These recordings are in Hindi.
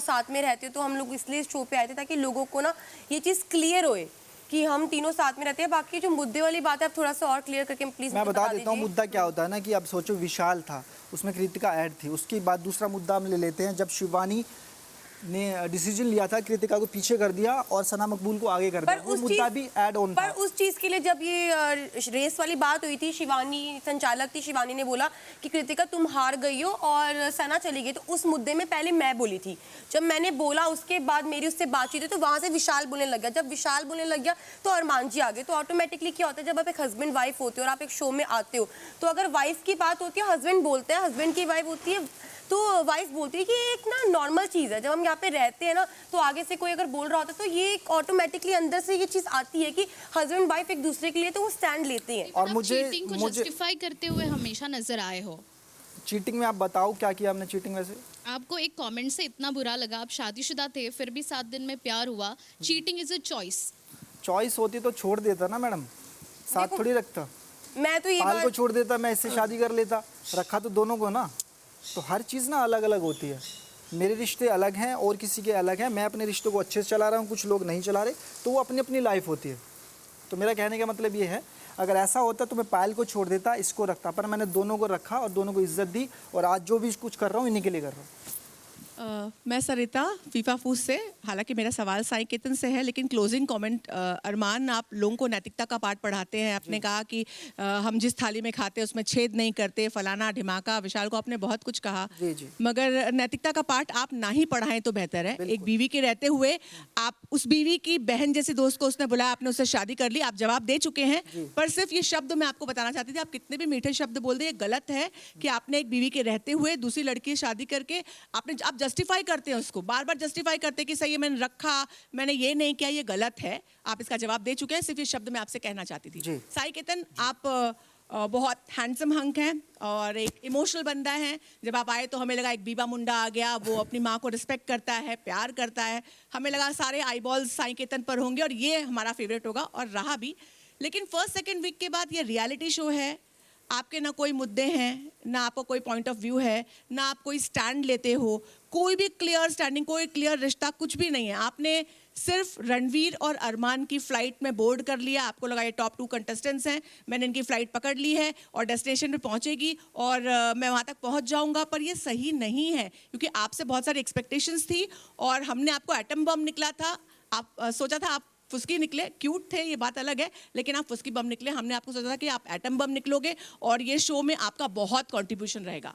साथ में रहते हो, तो हम लोग इसलिए शो पे आए थे ताकि लोगों को ना ये चीज़ क्लियर होए कि हम तीनों साथ में रहते हैं। बाकी जो मुद्दे वाली बात है आप थोड़ा सा और क्लियर करके प्लीज मैं बता देता हूँ मुद्दा क्या होता है ना, कि अब सोचो विशाल था, उसमें कृतिका ऐड थी, उसके बाद दूसरा मुद्दा हम ले लेते हैं जब शिवानी ने डिसीजन लिया था कृतिका को पीछे कर दिया और सना मकबूल को आगे कर दिया, वो मुद्दा भी ऐड ऑन था। पर उस चीज के लिए जब ये रेस वाली बात हुई थी, शिवानी संचालक थी, शिवानी ने बोला कि कृतिका तुम हार गई हो और सना चली गई, तो उस मुद्दे में पहले मैं बोली थी। जब मैंने बोला उसके बाद मेरी उससे बातचीत हुई, तो वहां से विशाल बोलने लग गया। जब विशाल बोलने लग गया तो अरमान जी आ गए। तो ऑटोमेटिकली क्या होता है, जब आप एक हस्बैंड वाइफ होते हो और आप एक शो में आते हो, तो अगर वाइफ की बात होती है हस्बैंड बोलते हैं, हस्बैंड की वाइफ होती है तो वाइफ बोलती है कि ये एक ना नॉर्मल चीज़ है। जब हम यहाँ पे रहते हैं ना, तो आगे से कोई अगर बोल रहा होता है तो ये ऑटोमेटिकली अंदर से ये चीज़ आती है कि हस्बैंड वाइफ एक दूसरे के लिए तो वो स्टैंड लेते हैं। और मुझे चीटिंग को जस्टिफाई करते हुए हमेशा नजर आए हो। चीटिंग में आप बताओ क्या किया हमने चीटिंग वैसे? आपको एक कमेंट से इतना बुरा लगा, आप शादीशुदा थे फिर भी 7 दिन में प्यार हुआ। Cheating is a choice. Choice होती तो छोड़ देता ना मैडम, साथ थोड़ी रखता। मैं तो ये पाल को छोड़ देता, मैं इससे शादी कर लेता, रखा तो दोनों को ना। तो हर चीज़ ना अलग अलग होती है। मेरे रिश्ते अलग हैं और किसी के अलग हैं, मैं अपने रिश्तों को अच्छे से चला रहा हूँ, कुछ लोग नहीं चला रहे, तो वो अपनी अपनी लाइफ होती है। तो मेरा कहने का मतलब ये है, अगर ऐसा होता तो मैं पायल को छोड़ देता, इसको रखता, पर मैंने दोनों को रखा और दोनों को इज्जत दी, और आज जो भी कुछ कर रहा हूँ इन्हीं के लिए कर रहा हूँ। मैं सरिता फीफा फूस से। हालांकि मेरा सवाल साई केतन से है, लेकिन क्लोजिंग कमेंट, अरमान आप लोगों को नैतिकता का पाठ पढ़ाते हैं। आपने कहा कि हम जिस थाली में खाते हैं उसमें छेद नहीं करते, फलाना ढिमाका, विशाल को आपने बहुत कुछ कहा। जी जी। मगर नैतिकता का पाठ आप ना ही पढ़ाएं तो बेहतर है। एक बीवी के रहते हुए आप उस बीवी की बहन जैसी दोस्त को उसने बुलाया, आपने उससे शादी कर ली, आप जवाब दे चुके हैं। पर सिर्फ ये शब्द मैं आपको बताना चाहती थी, आप कितने भी मीठे शब्द बोल दे, ये गलत है कि आपने एक बीवी के रहते हुए दूसरी लड़की से शादी करके आप जस्टिफाई करते हैं उसको, बार बार जस्टिफाई करते हैं कि सही है मैंने रखा, मैंने ये नहीं किया, ये गलत है। आप इसका जवाब दे चुके हैं, सिर्फ ये शब्द मैं आपसे कहना चाहती थी। साई केतन, आप बहुत हैंडसम हंक हैं और एक इमोशनल बंदा है। जब आप आए तो हमें लगा एक बीबा मुंडा आ गया, वो अपनी माँ को रिस्पेक्ट करता है, प्यार करता है। हमें लगा सारे आईबॉल्स साई केतन पर होंगे और ये हमारा फेवरेट होगा, और रहा भी। लेकिन फर्स्ट सेकेंड वीक के बाद ये रियलिटी शो है, आपके ना कोई मुद्दे हैं, ना आपको कोई पॉइंट ऑफ व्यू है, ना आप कोई स्टैंड लेते हो, कोई भी क्लियर स्टैंडिंग, कोई क्लियर रिश्ता, कुछ भी नहीं है। आपने सिर्फ रणवीर और अरमान की फ्लाइट में बोर्ड कर लिया, आपको लगा ये टॉप 2 कंटेस्टेंट्स हैं, मैंने इनकी फ्लाइट पकड़ ली है और डेस्टिनेशन पे पहुंचेगी और मैं वहां तक पहुंच जाऊंगा। पर ये सही नहीं है, क्योंकि आपसे बहुत सारी एक्सपेक्टेशंस थी और हमने आपको एटम बम निकला था। आप सोचा था आप फुस्की निकले, क्यूट थे ये बात अलग है, लेकिन आप फुस्की बम निकले। हमने आपको सोचा था कि आप एटम बम निकलोगे और ये शो में आपका बहुत कंट्रीब्यूशन रहेगा।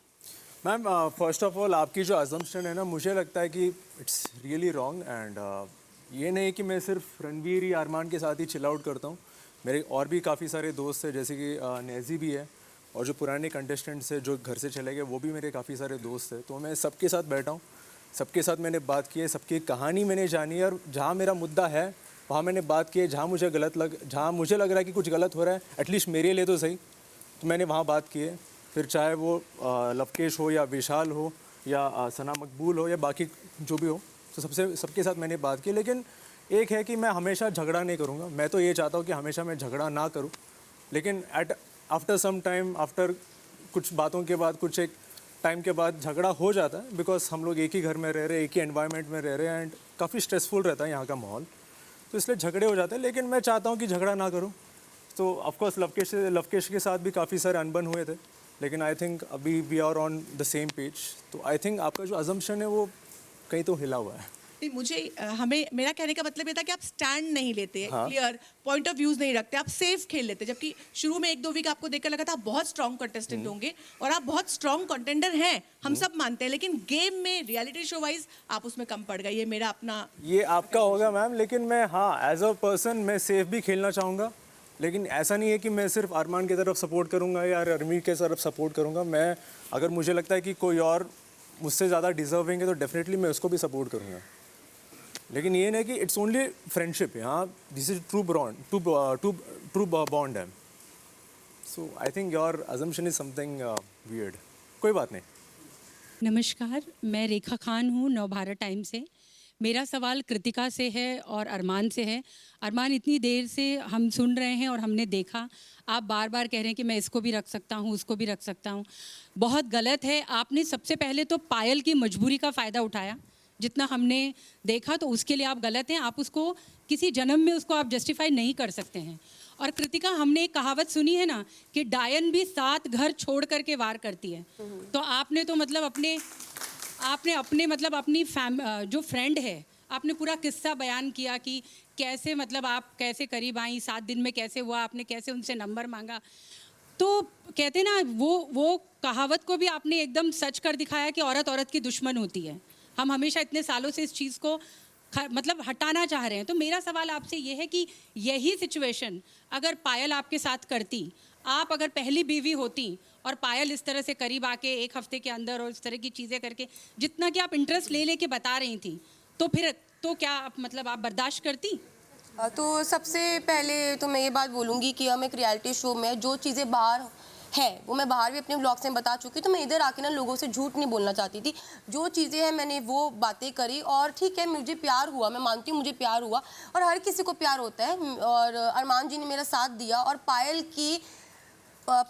मैम, फर्स्ट ऑफ ऑल आपकी जो अजम्पशन है ना, मुझे लगता है कि इट्स रियली रॉन्ग। एंड ये नहीं कि मैं सिर्फ रणवीर या अरमान के साथ ही चिल आउट करता हूँ, मेरे और भी काफ़ी सारे दोस्त हैं, जैसे कि नेजी भी है, और जो पुराने कंटेस्टेंट्स हैं जो घर से चले गए वो भी मेरे काफ़ी सारे दोस्त हैं। तो मैं सबके साथ बैठा हूँ, सबके साथ मैंने बात की है, सबकी कहानी मैंने जानी है, और जहाँ मेरा मुद्दा है वहाँ मैंने बात की है। जहाँ मुझे लग रहा है कि कुछ गलत हो रहा है, एटलीस्ट मेरे लिए तो सही, तो मैंने वहाँ बात की है। फिर चाहे वो लवकेश हो या विशाल हो या सना मकबूल हो या बाकी जो भी हो, तो सबके साथ मैंने बात की। लेकिन एक है कि मैं हमेशा झगड़ा नहीं करूँगा, मैं तो ये चाहता हूँ कि हमेशा मैं झगड़ा ना करूँ, लेकिन आफ्टर सम टाइम, आफ्टर कुछ बातों के बाद, कुछ एक टाइम के बाद झगड़ा हो जाता है, बिकॉज हम लोग एक ही घर में रह रहे हैं, एक ही एनवायरनमेंट में रह रहे हैं, एंड काफ़ी स्ट्रेसफुल रहता है यहाँ का माहौल, तो इसलिए झगड़े हो जाते हैं। लेकिन मैं चाहता हूँ कि झगड़ा ना करूँ। तो ऑफकोर्स लवकेश के साथ भी काफ़ी सारे अनबन हुए थे, लेकिन आई थिंक अभी we are on the same page. तो आई थिंक आपका जो अजम्पशन है वो कहीं तो हिला हुआ है। मेरा कहने का मतलब ये था कि आप स्टैंड नहीं लेते, क्लियर पॉइंट ऑफ व्यूज नहीं रखते, आप सेफ खेल लेते। जबकि शुरू में 1-2 वीक आपको देखकर लगा था आप बहुत स्ट्रॉन्ग कंटेस्टेंट होंगे, और आप बहुत स्ट्रॉन्ग कंटेंडर हैं, हम सब मानते हैं। लेकिन गेम में, रियलिटी शो वाइज आप उसमें कम पड़ गए। ये मेरा अपना, ये आपका होगा मैम, लेकिन मैं एज अ पर्सन मैं सेफ भी खेलना चाहूँगा। लेकिन ऐसा नहीं है कि मैं सिर्फ अरमान की तरफ सपोर्ट करूँगा या रणवीर के तरफ सपोर्ट करूँगा। मैं, अगर मुझे लगता है कि कोई और मुझसे ज़्यादा डिजर्विंग है तो डेफिनेटली मैं उसको भी सपोर्ट करूँगा। लेकिन ये नहीं कि इट्स ओनली फ्रेंडशिप, यहाँ दिस इज ट्रू बॉन्ड है। So I think your assumption is something weird. कोई बात नहीं। नमस्कार, मैं रेखा खान हूँ, नवभारत टाइम से। मेरा सवाल कृतिका से है और अरमान से है। अरमान, इतनी देर से हम सुन रहे हैं और हमने देखा, आप बार बार कह रहे हैं कि मैं इसको भी रख सकता हूँ, उसको भी रख सकता हूँ। बहुत गलत है। आपने सबसे पहले तो पायल की मजबूरी का फ़ायदा उठाया। जितना हमने देखा, तो उसके लिए आप गलत हैं। आप उसको किसी जन्म में उसको आप जस्टिफाई नहीं कर सकते हैं। और कृतिका, हमने एक कहावत सुनी है ना कि डायन भी 7 घर छोड़ करके वार करती है। तो आपने तो मतलब आपने मतलब अपनी जो फ्रेंड है, आपने पूरा किस्सा बयान किया कि कैसे मतलब आप कैसे करीब आई, 7 दिन में कैसे हुआ, आपने कैसे उनसे नंबर मांगा। तो कहते हैं ना, वो कहावत को भी आपने एकदम सच कर दिखाया कि औरत औरत की दुश्मन होती है। हम हमेशा इतने सालों से इस चीज़ को मतलब हटाना चाह रहे हैं। तो मेरा सवाल आपसे ये है कि यही सिचुएशन अगर पायल आपके साथ करती, आप अगर पहली बीवी होती और पायल इस तरह से करीब आके 1 हफ्ते के अंदर और इस तरह की चीज़ें करके, जितना कि आप इंटरेस्ट ले लेके बता रही थी, तो फिर तो क्या मतलब आप बर्दाश्त करती? तो सबसे पहले तो मैं ये बात बोलूँगी कि हम एक रियलिटी शो में जो चीज़ें बाहर है वो मैं बाहर भी अपने ब्लॉग्स में बता चुकी, तो मैं इधर आके ना लोगों से झूठ नहीं बोलना चाहती थी। जो चीज़ें हैं मैंने वो बातें करी, और ठीक है, मुझे प्यार हुआ, मैं मानती हूँ मुझे प्यार हुआ, और हर किसी को प्यार होता है, और अरमान जी ने मेरा साथ दिया। और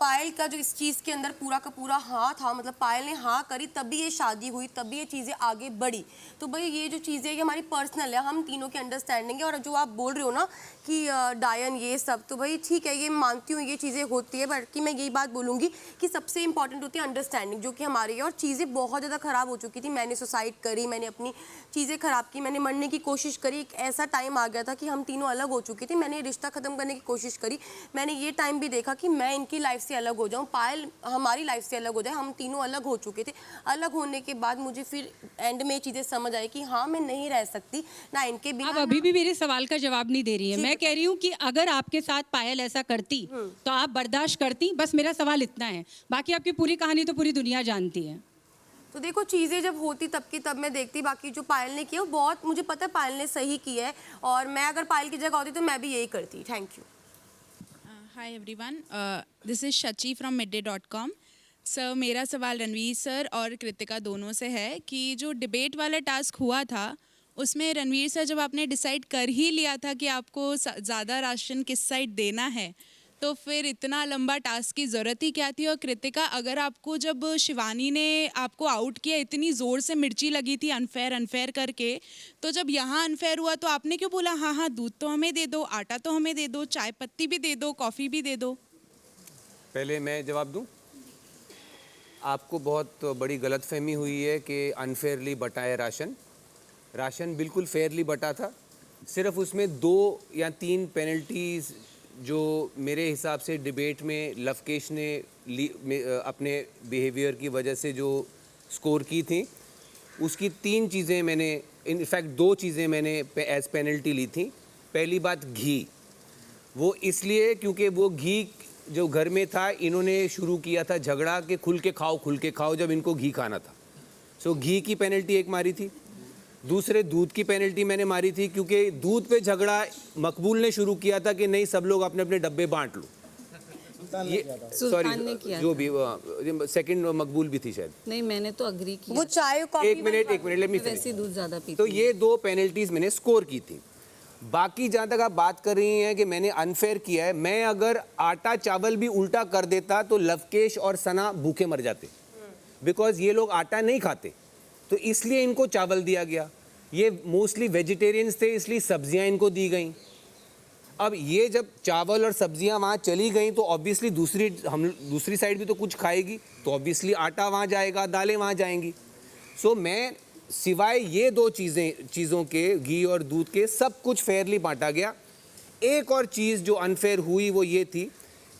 पायल का जो इस चीज़ के अंदर पूरा का पूरा हाँ था, मतलब पायल ने हाँ करी तभी ये शादी हुई, तभी ये चीज़ें आगे बढ़ी। तो भाई ये जो चीज़ें ये हमारी पर्सनल है, हम तीनों की अंडरस्टैंडिंग है। और जो आप बोल रहे हो ना कि डायन ये सब, तो भाई ठीक है, ये मानती हूँ ये चीज़ें होती है, बल्कि मैं यही बात बोलूँगी कि सबसे इंपॉर्टेंट होती है अंडरस्टैंडिंग, जो कि हमारी है। और चीज़ें बहुत ज़्यादा ख़राब हो चुकी थी, मैंने सुसाइड करी, मैंने अपनी चीज़ें ख़राब की, मैंने मरने की कोशिश करी। एक ऐसा टाइम आ गया था कि हम तीनों अलग हो चुकी थी, मैंने रिश्ता ख़त्म करने की कोशिश करी। मैंने ये टाइम भी देखा कि मैं इनकी लाइफ से अलग हो जाऊँ, पायल हमारी लाइफ से अलग हो जाए, हम तीनों अलग हो चुके थे। अलग होने के बाद मुझे फिर एंड में ये चीज़ें समझ आई कि हाँ, मैं नहीं रह सकती ना इनके बिना। आप अभी भी मेरे सवाल का जवाब नहीं दे रही है। मैं कह रही हूँ कि अगर आपके साथ पायल ऐसा करती तो आप बर्दाश्त करती? बस मेरा सवाल इतना है, बाकी आपकी पूरी कहानी तो पूरी दुनिया जानती है। तो देखो, चीज़ें जब होती तब की तब मैं देखती, बाकी जो पायल ने किया वो बहुत, मुझे पता है पायल ने सही किया है, और मैं अगर पायल की जगह होती तो मैं भी यही करती। Thank you. Hi everyone, this is Shachi from midday.com. Sir, मेरा सवाल रणवीर सर और कृतिका दोनों से है कि जो डिबेट वाला टास्क हुआ था उसमें रणवीर सर, जब आपने डिसाइड कर ही लिया था कि आपको ज़्यादा राशन किस साइड देना है, तो फिर इतना लंबा टास्क की ज़रूरत ही क्या थी? और कृतिका, अगर आपको जब शिवानी ने आपको आउट किया, इतनी ज़ोर से मिर्ची लगी थी अनफेयर करके, तो जब यहाँ अनफेयर हुआ तो आपने क्यों बोला हाँ हाँ दूध तो हमें दे दो, आटा तो हमें दे दो, चाय पत्ती भी दे दो, कॉफ़ी भी दे दो? पहले मैं जवाब दूं? आपको बहुत बड़ी गलतफहमी हुई है कि अनफेयरली बटा है राशन बिल्कुल फेयरली बटा था। सिर्फ उसमें 2 या 3 पेनल्टीज़ जो मेरे हिसाब से डिबेट में लवकेश ने अपने बिहेवियर की वजह से जो स्कोर की थी, उसकी 3 चीज़ें मैंने, इनफैक्ट 2 चीज़ें मैंने एज पेनल्टी ली थी। पहली बात, घी। वो इसलिए क्योंकि वो घी जो घर में था, इन्होंने शुरू किया था झगड़ा कि खुल के खाओ जब इनको घी खाना था। सो घी की पेनल्टी एक मारी थी। दूसरे, दूध की पेनल्टी मैंने मारी थी क्योंकि दूध पे झगड़ा मकबूल ने शुरू किया था कि नहीं, सब लोग अपने अपने डब्बे बांट लो। ये सॉरी, जो भी सेकंड मकबूल भी थी शायद। नहीं, मैंने तो अग्री किया। वो चाय कॉफी एक मिनट लेट मी फिनिश। वैसे दूध ज़्यादा पीती। तो ये 2 पेनल्टीज मैंने स्कोर की थी। बाकी जहाँ तक आप बात कर रही हैं कि मैंने अनफेयर किया है, मैं अगर आटा चावल भी उल्टा कर देता तो लवकेश और सना भूखे मर जाते, बिकॉज ये लोग आटा नहीं खाते, तो इसलिए इनको चावल दिया गया। ये मोस्टली वेजिटेरियंस थे, इसलिए सब्जियां इनको दी गई। अब ये जब चावल और सब्जियां वहाँ चली गई तो ऑब्वियसली दूसरी साइड भी तो कुछ खाएगी, तो ऑब्वियसली आटा वहाँ जाएगा, दालें वहाँ जाएंगी। सो मैं सिवाय ये 2 चीज़ों के, घी और दूध के, सब कुछ फेयरली बांटा गया। एक और चीज़ जो अनफेयर हुई वो ये थी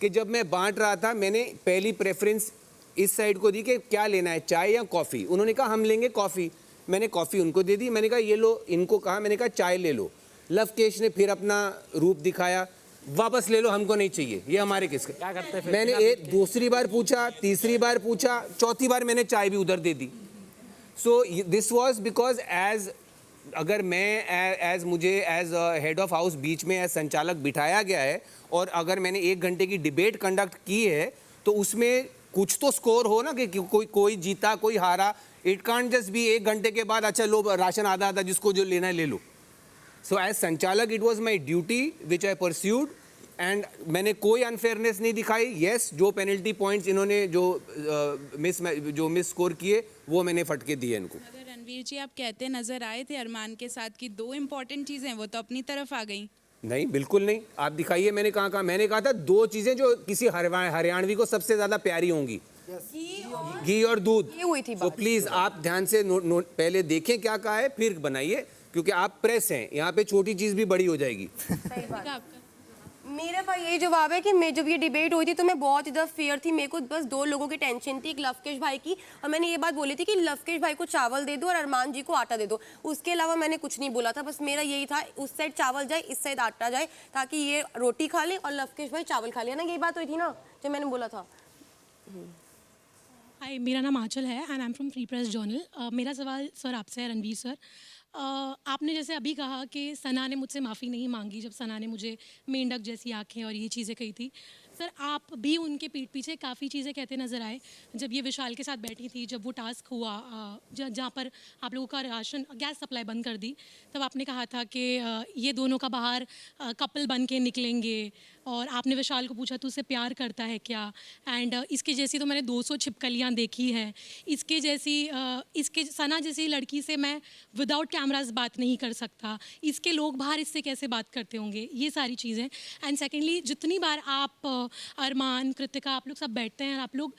कि जब मैं बांट रहा था, मैंने पहली प्रेफरेंस इस साइड को दी कि क्या लेना है, चाय या कॉफ़ी। उन्होंने कहा हम लेंगे कॉफ़ी, मैंने कॉफ़ी उनको दे दी। मैंने कहा ये लो, इनको कहा, मैंने कहा चाय ले लो। लवकेश ने फिर अपना रूप दिखाया, वापस ले लो, हमको नहीं चाहिए, ये हमारे किसके। क्या करते हैं? मैंने एक दूसरी बार पूछा, तीसरी बार पूछा, चौथी बार मैंने चाय भी उधर दे दी। सो दिस वॉज बिकॉज अगर मैं मुझे एज हेड ऑफ हाउस बीच में एज संचालक बिठाया गया है, और अगर मैंने 1 घंटे की डिबेट कंडक्ट की है, तो उसमें कुछ तो स्कोर हो ना, कि कोई जीता कोई हारा। इट कांट जस्ट बी 1 घंटे के बाद अच्छा लो राशन आधा जिसको जो लेना है ले लो। सो एज संचालक it was my duty which I pursued, and मैंने कोई अनफेयरनेस नहीं दिखाई। येस, जो पेनल्टी पॉइंट्स इन्होंने जो मिस स्कोर किए वो मैंने फटके दिए इनको। अगर रणवीर जी, आप कहते नजर आए थे अरमान के साथ कि 2 इम्पॉर्टेंट चीज़ें वो तो अपनी तरफ आ गई। नहीं, बिल्कुल नहीं। आप दिखाइए, मैंने कहा मैंने कहा था 2 चीजें जो किसी हरियाणवी को सबसे ज्यादा प्यारी होंगी, घी और दूध। ये हुई थी तो बात। प्लीज आप ध्यान से पहले देखें क्या कहा है, फिर बनाइए, क्योंकि आप प्रेस हैं, यहाँ पे छोटी चीज भी बड़ी हो जाएगी। सही बात। आपका मेरा भाई यही जवाब है कि मैं जब ये डिबेट हुई थी तो मैं बहुत ज़्यादा फेयर थी। मेरे को बस 2 लोगों की टेंशन थी, एक लवकेश भाई की, और मैंने ये बात बोली थी कि लवकेश भाई को चावल दे दो और अरमान जी को आटा दे दो। उसके अलावा मैंने कुछ नहीं बोला था। बस मेरा यही था, उस साइड चावल जाए, इस साइड आटा जाए, ताकि ये रोटी खा ले और लवकेश भाई चावल खा ले ना। यही बात हुई थी ना जो मैंने बोला था। हाय, मेरा नाम आंचल है and I am from free press journal. मेरा सवाल सर आपसे है, रणवीर सर। आपने जैसे अभी कहा कि सना ने मुझसे माफ़ी नहीं मांगी जब सना ने मुझे मेंढक जैसी आंखें और ये चीज़ें कही थी। सर, आप भी उनके पीठ पीछे काफ़ी चीज़ें कहते नज़र आए जब ये विशाल के साथ बैठी थी, जब वो टास्क हुआ जहाँ पर आप लोगों का राशन गैस सप्लाई बंद कर दी, तब आपने कहा था कि ये दोनों का बाहर कपल बन के निकलेंगे, और आपने विशाल को पूछा तू उससे प्यार करता है क्या, एंड इसके जैसी तो मैंने 200 छिपकलियाँ देखी हैं, इसके जैसी इसके सना जैसी लड़की से मैं विदाउट कैमराज बात नहीं कर सकता, इसके लोग बाहर इससे कैसे बात करते होंगे, ये सारी चीज़ें। एंड सेकेंडली, जितनी बार आप अरमान, कृतिका, आप लोग सब बैठते हैं और आप लोग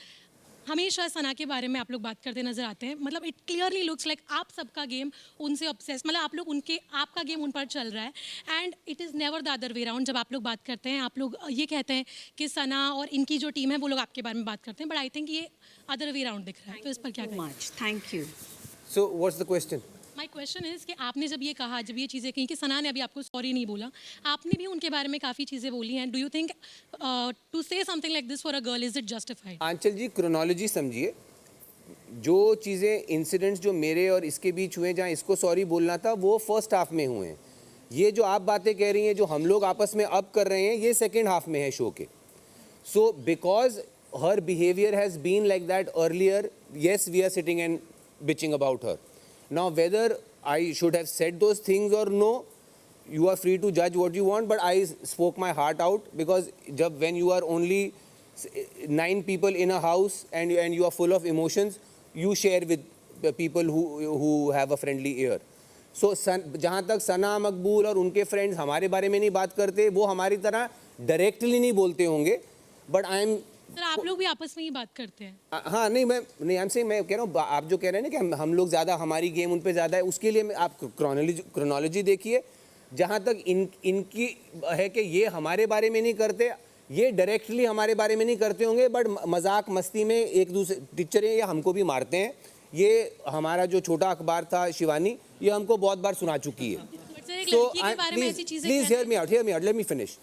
हमेशा सना के बारे में आप लोग बात करते नजर आते हैं, मतलब इट क्लियरली लुक्स लाइक आप सबका गेम उनसे ऑब्सेस, मतलब आप लोग उनके, आपका गेम उन पर चल रहा है, and it is never the other way round. जब आप लोग बात करते हैं, आप लोग ये कहते हैं कि सना और इनकी जो टीम है वो लोग आपके बारे में बात करते हैं, बट आई थिंक ये अदर वे राउंड दिख रहा है, तो इस पर क्या कहें? Thank you. So what's the question? My question is कि आपने जब ये कहा, जब ये चीज़ें कही कि सना ने अभी आपको सॉरी नहीं बोला, आपने भी उनके बारे में काफ़ी चीज़ें बोली हैं, do you think to say something like this for a girl, is it justified? Aanchal ji, chronology समझिए। जो चीज़ें, इंसिडेंट्स जो मेरे और इसके बीच हुए, जहाँ इसको सॉरी बोलना था, वो फर्स्ट हाफ में हुए हैं। ये जो आप बातें कह रही हैं, जो हम लोग आपस में अब कर रहे हैं, ये सेकेंड हाफ में है शो के। So because her behaviour has been like that earlier, yes we are sitting and bitching about her. Now whether I should have said those things or no, you are free to judge what you want, but I spoke my heart out, because when you are only 9 people in a house and you are full of emotions, you share with the people who have a friendly ear. So जहाँ तक सना, मकबूल और उनके फ्रेंड्स हमारे बारे में नहीं बात करते, वो हमारी तरह डायरेक्टली नहीं बोलते होंगे, बट आई एम, सर आप लोग भी आपस में ही बात करते हैं। हाँ, नहीं मैं कह रहा हूँ, आप जो कह रहे हैं ना कि हम लोग ज़्यादा, हमारी गेम उन पे ज़्यादा है, उसके लिए आप क्रोनोलॉजी देखिए। जहाँ तक इनकी है कि ये हमारे बारे में नहीं करते, ये डायरेक्टली हमारे बारे में नहीं करते होंगे, बट मजाक मस्ती में एक दूसरे टीचर हैं, ये हमको भी मारते हैं। ये हमारा जो छोटा अखबार था शिवानी, ये हमको बहुत बार सुना चुकी है। So please hear me out, let me finish.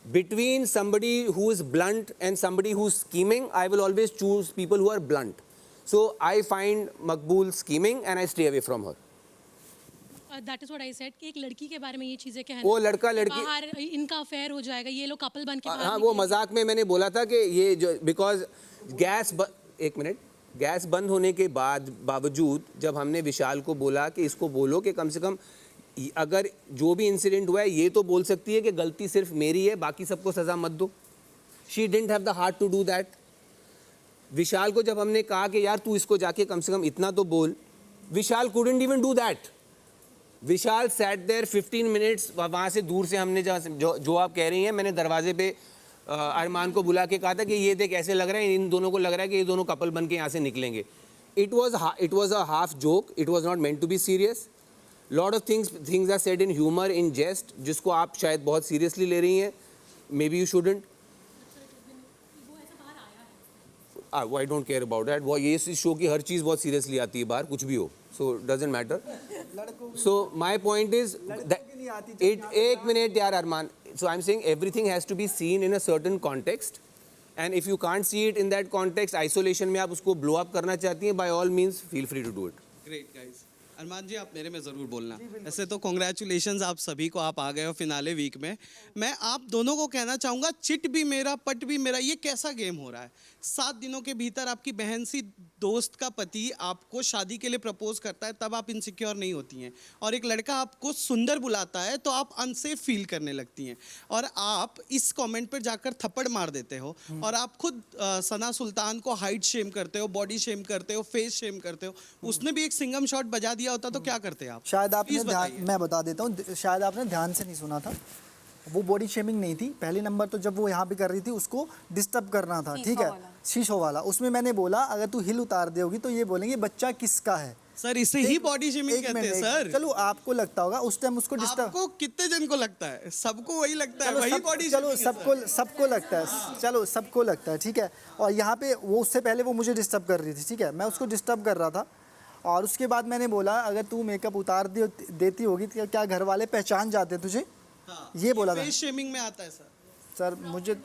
Between somebody who is blunt and somebody who is scheming, I will always choose people who are blunt. So I find Maqbool scheming and I stay away from her. That is what I said कि एक लड़की के बारे में ये चीजें कहना, वो लड़का लड़की बाहर इनका अफेयर हो जाएगा, ये लोग कपल बन के बाहर हाँ, वो मजाक में मैंने बोला था कि ये जो, बिकॉज एक मिनट, गैस बंद होने के बावजूद जब हमने विशाल को बोला कि इसको बोलो कि कम से कम अगर जो भी इंसिडेंट हुआ है, ये तो बोल सकती है कि गलती सिर्फ मेरी है, बाकी सबको सज़ा मत दो। She didn't have the heart to do that. Vishal को जब हमने कहा कि यार तू इसको जाके कम से कम इतना तो बोल, Vishal couldn't even do that. Vishal sat there 15 minutes, वहाँ से दूर से हमने जो आप कह रही हैं, मैंने दरवाजे पे अरमान को बुला के कहा था कि ये देख ऐसे लग रहा है, इन दोनों को लग रहा है कि ये दोनों कपल बन के यहाँ से निकलेंगे। It was a half joke, it was not meant to be serious. Lot of things are said in humour, in jest, जिसको आप शायद बहुत सीरियसली ले रही हैं, maybe you shouldn't. I don't care about that. वो ये इस शो की हर चीज़ बहुत सीरियसली आती है बाहर, कुछ भी हो, so doesn't matter. So my point is एक मिनट यार अरमान, so I'm saying everything has to be seen in a certain context, and if you can't see it in that context, isolation में आप उसको blow up करना चाहती हैं, by all means feel free to do it. Great guys. अरमान जी आप मेरे में ज़रूर बोलना। ऐसे तो कॉन्ग्रेचुलेशंस आप सभी को, आप आ गए हो फिनाले वीक में। मैं आप दोनों को कहना चाहूँगा, चिट भी मेरा पट भी मेरा, ये कैसा गेम हो रहा है? 7 दिनों के भीतर आपकी बहन सी दोस्त का पति आपको शादी के लिए प्रपोज करता है, तब आप इनसिक्योर नहीं होती हैं। और एक लड़का आपको सुंदर बुलाता है तो आप अनसेफ फील करने लगती हैं, और आप इस कमेंट पर जाकर थप्पड़ मार देते हो। और आप खुद सना सुल्तान को हाइट शेम करते हो, बॉडी शेम करते हो, फेस शेम करते हो। उसने भी एक सिंगम शॉट बजा दिया होता तो क्या करते आप? शायद आपने Please ध्यान, बताइए। मैं बता देता हूँ, शायद आपने ध्यान से नहीं सुना था। वो बॉडी शेमिंग नहीं थी। पहली नंबर तो जब वो यहाँ पे कर रही थी उसको डिस्टर्ब करना था, ठीक है, शीशो वाला। उसमें मैंने बोला अगर तू हिल उतार दोगी तो ये बोलेंगे बच्चा किसका है। सर इसे ही बॉडी शेमिंग कहते हैं सर। चलो आपको लगता होगा उस टाइम उसको डिस्टर्ब, आपको कितने जन को लगता है? सबको वही लगता है, वही बॉडी चलो सबको लगता है, चलो सबको लगता है, ठीक है। और यहाँ पे वो उससे पहले वो मुझे डिस्टर्ब कर रही थी, ठीक है, मैं उसको डिस्टर्ब कर रहा था। और उसके बाद मैंने बोला अगर तू मेकअप उतार देती होगी तो क्या घर वाले पहचान जाते तुझे? ये बोला था। फेस शेमिंग में आता है सर मुझे,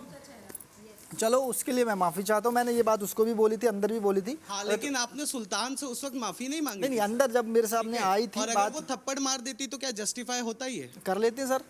चलो उसके लिए मैं माफ़ी चाहता हूँ। मैंने ये बात उसको भी बोली थी, अंदर भी बोली थी। हाँ, लेकिन आपने सुल्तान से उस वक्त माफी नहीं मांगी? नहीं, अंदर जब मेरे सामने आई थी और अगर बात, वो थप्पड़ मार देती तो क्या जस्टिफाई होता ही है? कर लेते हैं सर।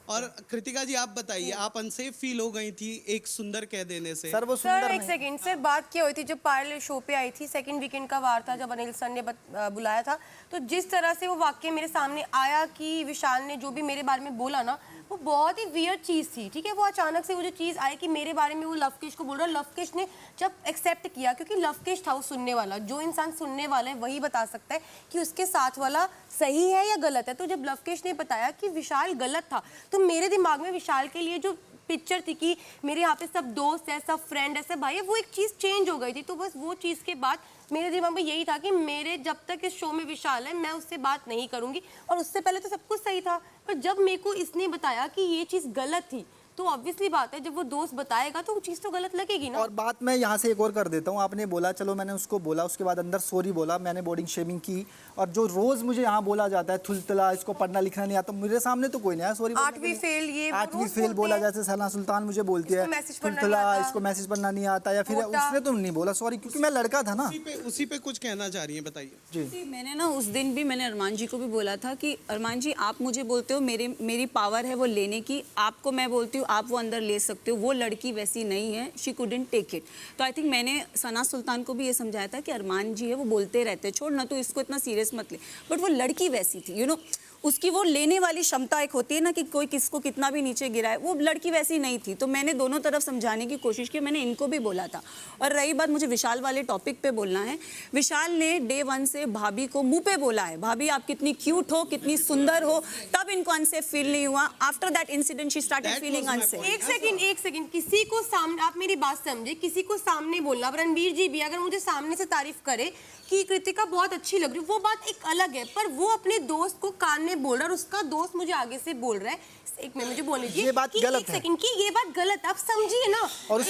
और कृतिका जी आप बताइए, आप अनसेफ फील हो गई थी एक सुंदर कह देने से? सर वो सर सुंदर एक नहीं। सेकंड सर, बात क्या हुई थी जब पायल शो पे आई थी, सेकंड वीकेंड का वार था जब अनिल सर ने बुलाया था, तो जिस तरह से वो वाक्य मेरे सामने आया कि विशाल ने जो भी मेरे बारे में बोला ना, वो बहुत ही वियर्ड चीज़ थी, ठीक है। वो अचानक से वो जो चीज़ आई कि मेरे बारे में वो लवकेश को बोल रहा है, लवकेश ने जब एक्सेप्ट किया, क्योंकि लवकेश था वो सुनने वाला, जो इंसान सुनने वाला है वही बता सकता है कि उसके साथ वाला सही है या गलत है। तो जब लवकेश ने बताया कि विशाल गलत था, तो मेरे दिमाग में विशाल के लिए जो पिक्चर थी कि मेरे यहाँ पे सब दोस्त है, सब फ्रेंड है, सब भाई है, वो एक चीज़ चेंज हो गई थी। तो बस वो चीज़ के बाद मेरे दिमाग में यही था कि मेरे जब तक इस शो में विशाल है मैं उससे बात नहीं करूंगी। और उससे पहले तो सब कुछ सही था, पर जब मेरे को इसने बताया कि ये चीज़ गलत थी, तो ऑब्वियसली बात है जब वो दोस्त बताएगा तो वो चीज़ तो गलत लगेगी ना। और बात मैं यहाँ से एक और कर देता हूँ। आपने बोला, चलो मैंने उसको बोला, उसके बाद अंदर सॉरी बोला, मैंने बॉडी शेमिंग की। और जो रोज़ मुझे यहाँ बोला जाता है थुलथला, इसको पढ़ना लिखना नहीं आता, मेरे सामने तो कोई नहीं आया सॉरी। 8वीं फेल, ये 8वीं फेल बोला, जैसे सना सुल्तान मुझे बोलती है थुलथला, इसको मैसेज पढ़ना नहीं आता, या फिर उसने तो नहीं बोला सॉरी, क्योंकि मैं लड़का था ना। उसी पे कुछ कहना चाह रही है, बताइए जी। मैंने ना उस दिन भी मैंने अरमान जी को भी बोला था कि अरमान जी आप मुझे बोलते हो मेरी पावर है वो लेने की, आपको मैं बोलती हूँ आप वो अंदर ले सकते हो, वो लड़की वैसी नहीं है, शी कुडंट टेक इट। तो आई थिंक मैंने सना सुल्तान को भी ये समझाया था कि अरमान जी है वो बोलते रहते, छोड़ ना तो इसको इतना सीरियस मत ले, बट वो लड़की वैसी थी, यू नो, उसकी वो लेने वाली क्षमता एक होती है ना कि कोई किसको कितना भी नीचे गिराए, वो लड़की वैसी नहीं थी। तो मैंने दोनों तरफ समझाने की कोशिश की, मैंने इनको भी बोला था। और रही बात मुझे विशाल वाले टॉपिक पे बोलना है, विशाल ने डे 1 से भाभी को मुंह पे बोला है, भाभी आप कितनी क्यूट हो, कितनी सुंदर हो, तब इनको अनसेफ फील नहीं हुआ। After that incident she started feeling unsafe. एक सेकंड, किसी को सामने, आप मेरी बात समझे, किसी को सामने बोलना, अब रणवीर जी भी अगर मुझे सामने से तारीफ करे कि कृतिका बहुत अच्छी लग रही है, वो बात एक अलग है, पर वो अपने दोस्त को कान में बोल रहा है और उसका दोस्त मुझे आगे से बोल रहा है, एक मिनट मुझे बोलने दीजिए, ये बात गलत एक सेकंड की ये बात गलत है, आप समझिए ना। और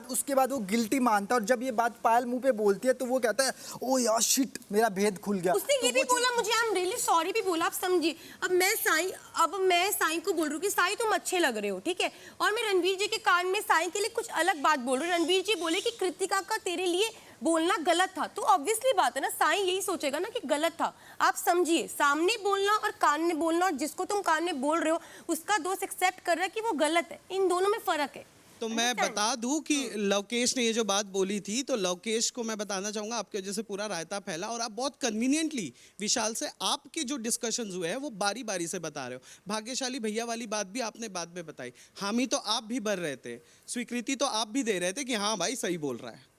उसके बाद वो गिल्टी मानता है, और जब ये बात पायल मुंह पे बोलती है तो वो कहता है ओ यार शिट, मेरा भेद खुल गया। उसने ये भी बोला मुझे, आई एम रियली सॉरी भी बोला, आप समझिए। अब मैं साईं को बोल रही हूँ कि साईं तुम अच्छे लग रहे हो, ठीक है, और मैं रणवीर जी के कान में साईं के लिए कुछ अलग बात बोल रही हूँ। रणवीर जी बोले कि कृतिका का तेरे लिए बोलना गलत था, तो ऑब्वियसली बात है ना, साईं यही सोचेगा ना कि गलत था। आप समझिए, सामने बोलना और कान में बोलना, और जिसको तुम कान में बोल रहे हो उसका दोस्त एक्सेप्ट कर रहा है कि वो गलत है, इन दोनों में फर्क है। तो मैं बता दूं कि लवकेश ने ये जो बात बोली थी, तो लवकेश को मैं बताना चाहूँगा आपके वजह से पूरा रायता फैला, और आप बहुत कन्वीनियंटली विशाल से आपके जो डिस्कशंस हुए हैं वो बारी बारी से बता रहे हो। भाग्यशाली भैया वाली बात भी आपने बाद में बताई, हामी तो आप भी भर रहे थे, स्वीकृति तो आप भी दे रहे थे कि हाँ भाई सही बोल रहा है।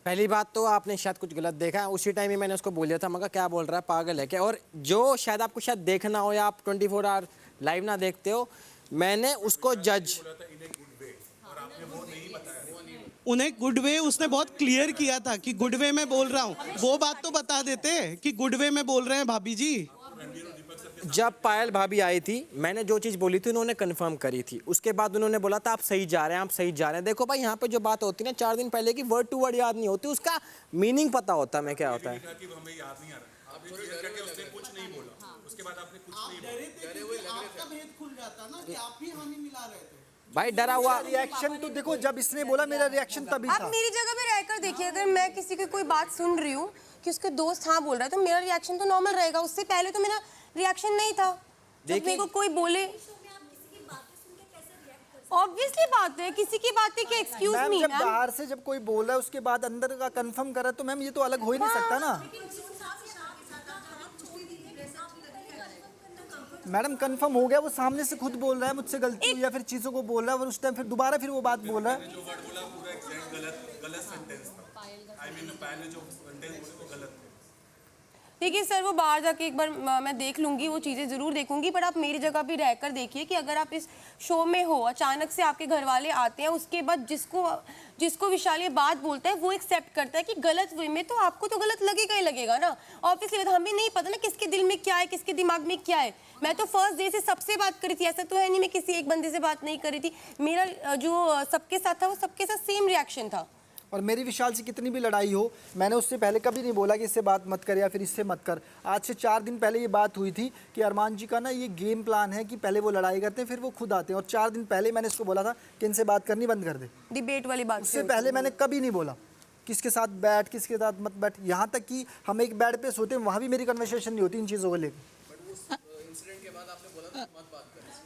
पहली बात तो आपने शायद कुछ गलत देखा है, उसी टाइम ही मैंने उसको बोल दिया था, मगर क्या बोल रहा है, पागल है क्या। और जो शायद आपको शायद देखना हो या आप 24 आवर लाइव ना देखते हो, मैंने उसको जज, उन्हें गुड वे उसने बहुत क्लियर किया था कि गुड वे में बोल रहा हूँ, वो बात तो बता देते कि गुड वे में बोल रहे हैं भाभी जी। जब पायल भाभी आई थी मैंने जो चीज़ बोली थी उन्होंने कंफर्म करी थी, उसके बाद उन्होंने बोला था आप सही जा रहे हैं, आप सही जा रहे हैं। देखो भाई यहाँ पे जो बात होती है ना 4 दिन पहले की, वर्ड टू वर्ड याद नहीं होती, उसका मीनिंग पता होता है क्या होता है। भाई डरा हुआ रिएक्शन तो देखो, जब इसने बोला मेरा रिएक्शन तभी आप था। मेरी जगह पे रहकर देखिए, अगर मैं किसी की कोई बात सुन रही हूँ कि उसके दोस्त हाँ बोल रहा है तो मेरा रिएक्शन तो नॉर्मल रहेगा। उससे पहले तो मेरा रिएक्शन नहीं था। जब मेरे को कोई बोले, ऑब्वियसली बात है, किसी की बातें के एक्सक्यूज मैम मी जब मैम। बाहर से जब कोई बोल रहा है उसके बाद अंदर का कंफर्म कर रहा है तो मैम ये तो अलग हो ही नहीं सकता ना। मैडम कंफर्म हो गया, वो सामने से खुद बोल रहा है मुझसे गलती हुई या फिर चीज़ों को बोल रहा है और उस टाइम फिर दोबारा फिर वो बात बोल रहा है। देखिए सर, वो बाहर जाके एक बार मैं देख लूंगी, वो चीज़ें ज़रूर देखूंगी, पर आप मेरी जगह भी रहकर देखिए कि अगर आप इस शो में हो, अचानक से आपके घर वाले आते हैं, उसके बाद जिसको विशाल ये बात बोलता है वो एक्सेप्ट करता है कि गलत वे में, तो आपको तो गलत लगेगा ही लगेगा ना। ऑब्वियसली हमें नहीं पता ना किसके दिल में क्या है, किसके दिमाग में क्या है। मैं तो फर्स्ट डे से सबसे बात करी थी, ऐसा तो है नहीं मैं किसी एक बंदे से बात नहीं करी थी। मेरा जो सबके साथ था वो सबके साथ सेम रिएक्शन था। और मेरी विशाल से कितनी भी लड़ाई हो, मैंने उससे पहले कभी नहीं बोला कि इससे बात मत कर या फिर इससे मत कर। आज से 4 दिन पहले ये बात हुई थी कि अरमान जी का ना ये गेम प्लान है कि पहले वो लड़ाई करते हैं फिर वो खुद आते हैं, और 4 दिन पहले मैंने इसको बोला था कि इनसे बात करनी बंद कर दे। डिबेट वाली बात उससे पहले मैंने कभी नहीं बोला किसके साथ बैठ किसके साथ मत बैठ। यहाँ तक कि हम एक बेड पे सोते हैं, वहाँ भी मेरी कन्वर्सेशन नहीं होती इन चीज़ों को लेकर।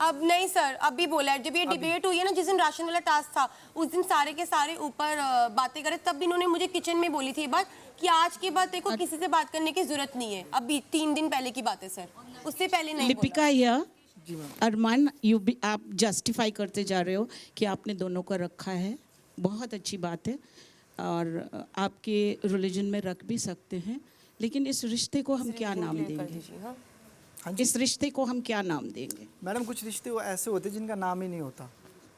अब नहीं सर, अब भी बोला है। जब ये डिबेट हुई है ना, जिस दिन राशन वाला टास्क था, उस दिन सारे के सारे ऊपर बातें करे, तब भी इन्होंने मुझे किचन में बोली थी ये बात कि आज के बाद देखो किसी से बात करने की जरूरत नहीं है। अभी 3 दिन पहले की बात है सर, उससे पहले नहीं। लिपिका हियर, अरमान आप जस्टिफाई करते जा रहे हो कि आपने दोनों को रखा है, बहुत अच्छी बात है और आपके रिलीजन में रख भी सकते हैं, लेकिन इस रिश्ते को हम क्या नाम देंगे? इस रिश्ते को हम क्या नाम देंगे? मैडम कुछ रिश्ते ऐसे होते हैं जिनका नाम ही नहीं होता,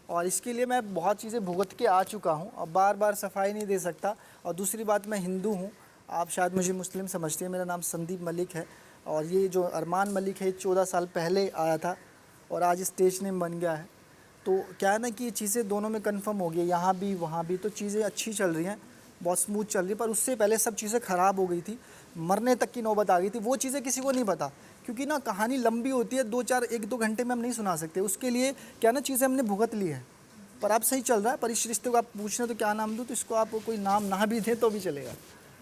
और इसके लिए मैं बहुत चीज़ें भुगत के आ चुका हूँ। अब बार बार सफाई नहीं दे सकता। और दूसरी बात, मैं हिंदू हूँ, आप शायद मुझे मुस्लिम समझते हैं। मेरा नाम संदीप मलिक है और ये जो अरमान मलिक है 14 साल पहले आया था और आज स्टेज नेम बन गया है। तो क्या है ना कि ये चीज़ें दोनों में कंफर्म हो गई, यहाँ भी वहाँ भी, तो चीज़ें अच्छी चल रही हैं, बहुत स्मूथ चल रही है। पर उससे पहले सब चीज़ें ख़राब हो गई थी, मरने तक की नौबत आ गई थी। वो चीज़ें किसी को नहीं पता, क्योंकि ना कहानी लंबी होती है, 1-2 घंटे में हम नहीं सुना सकते। उसके लिए क्या ना चीज़ें हमने भुगत ली है। पर अब सही चल रहा है। पर इस रिश्ते को आप पूछ रहे हो तो क्या नाम दूँ, तो इसको आप कोई नाम ना भी दें तो भी चलेगा।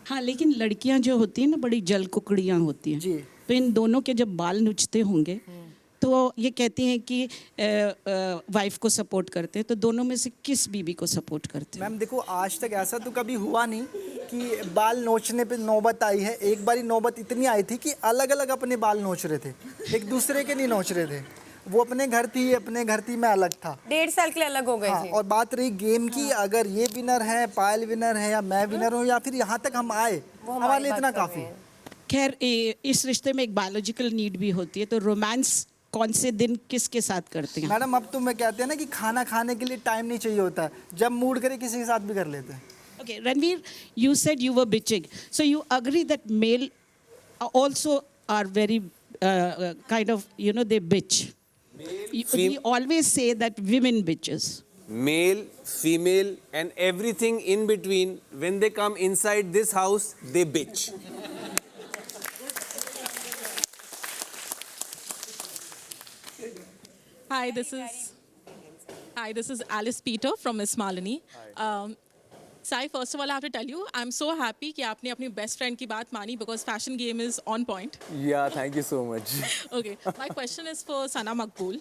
हाँ, लेकिन लड़कियां जो होती हैं ना, बड़ी जल कुकड़ियाँ होती हैं जी। तो इन दोनों के जब बाल नुचते होंगे तो ये कहती हैं कि वाइफ को सपोर्ट करते हैं, तो दोनों में से किस बीवी को सपोर्ट करते हैं? मैम देखो, आज तक ऐसा तो कभी हुआ नहीं कि बाल नोचने पे नौबत आई है। एक बारी नौबत इतनी आई थी कि अलग अलग अपने बाल नोच रहे थे, एक दूसरे के नहीं नोच रहे थे। वो अपने घर थी, मैं अलग था। 1.5 साल के लिए अलग हो गए हाँ, थे। और बात रही गेम की, अगर ये विनर है, पायल विनर है, या मैं विनर हूँ, या फिर यहाँ तक हम आए, हमारे लिए इतना काफ़ी है। खैर, इस रिश्ते में एक बायोलॉजिकल नीड भी होती है, तो रोमांस कौन से दिन किसके साथ करते हैं? मैडम अब तो मैं कहते हैं ना कि खाना खाने के लिए टाइम नहीं चाहिए होता है, जब मूड करे किसी के साथ भी कर लेते हैं। Okay, Ranveer, you said you were bitching. So you agree that male also are very kind of, they bitch. We always say that women bitches. Male, female, and everything in between, when they come inside this house, they bitch. Hi, this is Alice Peter from Miss Malini. Sai, first of all, I have to tell you, I'm so happy कि आपने अपनी best friend की बात मानी because fashion game is on point. Yeah, thank you so much. Okay, my question is for Sana Maqbool.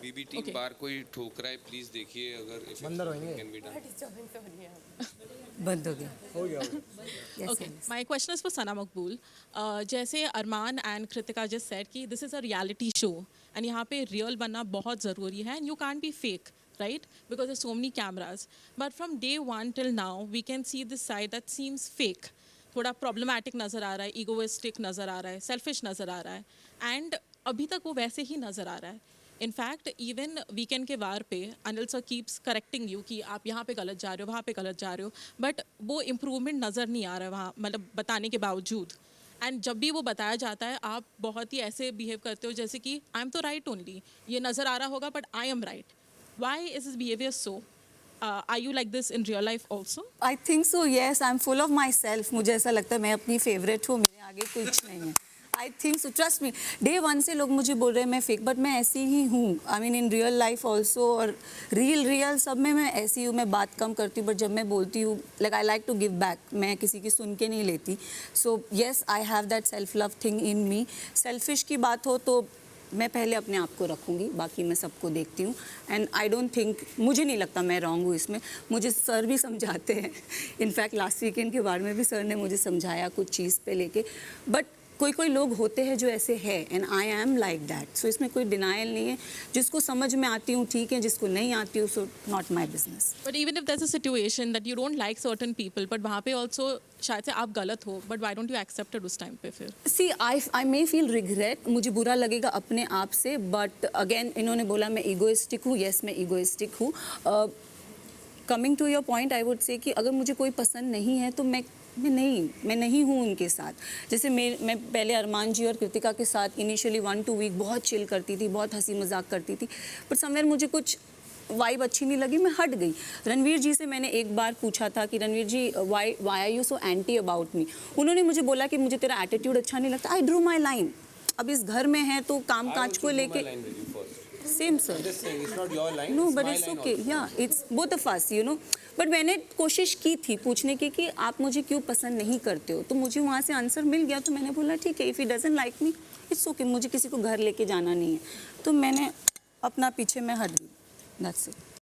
BB team Okay. बार कोई ठोक रहा है, प्लीज देखिए अगर बंदर होंगे। बंद हो गया। Okay, my question is for Sana Maqbool. जैसे अरमान and Kritika just said कि this is a reality show and यहाँ पे real बनना बहुत ज़रूरी है and you can't be fake, right? Because there's so many cameras. But from day one till now, we can see this side that seems fake. थोड़ा problematic नज़र आ रहा है, egoistic नज़र आ रहा है, selfish नज़र आ रहा है and अभी तक वो वैसे ही नज़र आ रहा है। इनफैक्ट इवन वीकेंड के वार पे Anil sir keeps correcting you कि आप यहाँ पे गलत जा रहे हो, वहाँ पे गलत जा रहे हो, बट वो इम्प्रूवमेंट नज़र नहीं आ रहा है वहाँ, मतलब बताने के बावजूद। एंड जब भी वो बताया जाता है आप बहुत ही ऐसे बिहेव करते हो जैसे कि आई एम तो राइट ओनली, ये नज़र आ रहा होगा but I am right. Why is this behaviour so? Are you like this in real life also? I think so, yes, I am full of myself. मुझे ऐसा लगता है मैं अपनी फेवरेट हूँ, मेरे आगे कुछ नहीं है। आई थिंक सो, ट्रस्ट मी, डे वन से लोग मुझे बोल रहे हैं मैं फेक, बट मैं ऐसी ही हूँ। I mean in real life also, और रियल सब में मैं ऐसी हूँ। मैं बात कम करती हूँ, बट जब मैं बोलती हूँ, like I like to give back, मैं किसी की सुन के नहीं लेती। So yes, I have that self love thing in me. Selfish की बात हो तो मैं पहले अपने आप को रखूँगी, बाकी मैं सबको देखती हूँ। एंड आई डोंट थिंक, मुझे नहीं लगता मैं रॉन्ग हूँ इसमें। मुझे सर भी समझाते हैं, इनफैक्ट लास्ट वीकेंड के बारे में भी सर ने मुझे समझाया कुछ चीज़ पे लेके। बट कोई लोग होते हैं जो ऐसे हैं, and I am like that. So इसमें कोई डिनाइल नहीं है। जिसको समझ में आती हूँ ठीक है, जिसको नहीं आती हूँ, so not my business. But even if there's a situation that you don't like certain people, but वहाँ पे also शायद से आप गलत हो, but why don't you accept it उस टाइम पे फिर? सी आई मे फील रिग्रेट, मुझे बुरा लगेगा अपने आप से, बट अगेन इन्होंने बोला मैं ईगोइस्टिक हूँ। येस, मैं ईगोइस्टिक हूँ। Coming to your point, I would say कि अगर मुझे कोई पसंद नहीं है तो मैं नहीं हूँ उनके साथ। जैसे मैं पहले अरमान जी और कृतिका के साथ इनिशियली 1-2 वीक बहुत चिल करती थी, बहुत हंसी मजाक करती थी, पर समवेयर मुझे कुछ वाइब अच्छी नहीं लगी, मैं हट गई। रणवीर जी से मैंने एक बार पूछा था कि Ranveer ji why are you so anti about me. उन्होंने मुझे बोला कि मुझे तेरा एटीट्यूड अच्छा नहीं लगता। I drew my line. अब इस घर में है तो काम काज को लेके same sir. No but it's okay, या it's both of us, you know. But मैंने कोशिश की थी पूछने की कि आप मुझे क्यों पसंद नहीं करते हो, तो मुझे वहाँ से आंसर मिल गया। तो मैंने बोला ठीक है, if he doesn't like me it's okay, मुझे किसी को घर लेके जाना नहीं है। तो मैंने अपना पीछे मैं हट गई, दैट्स इट।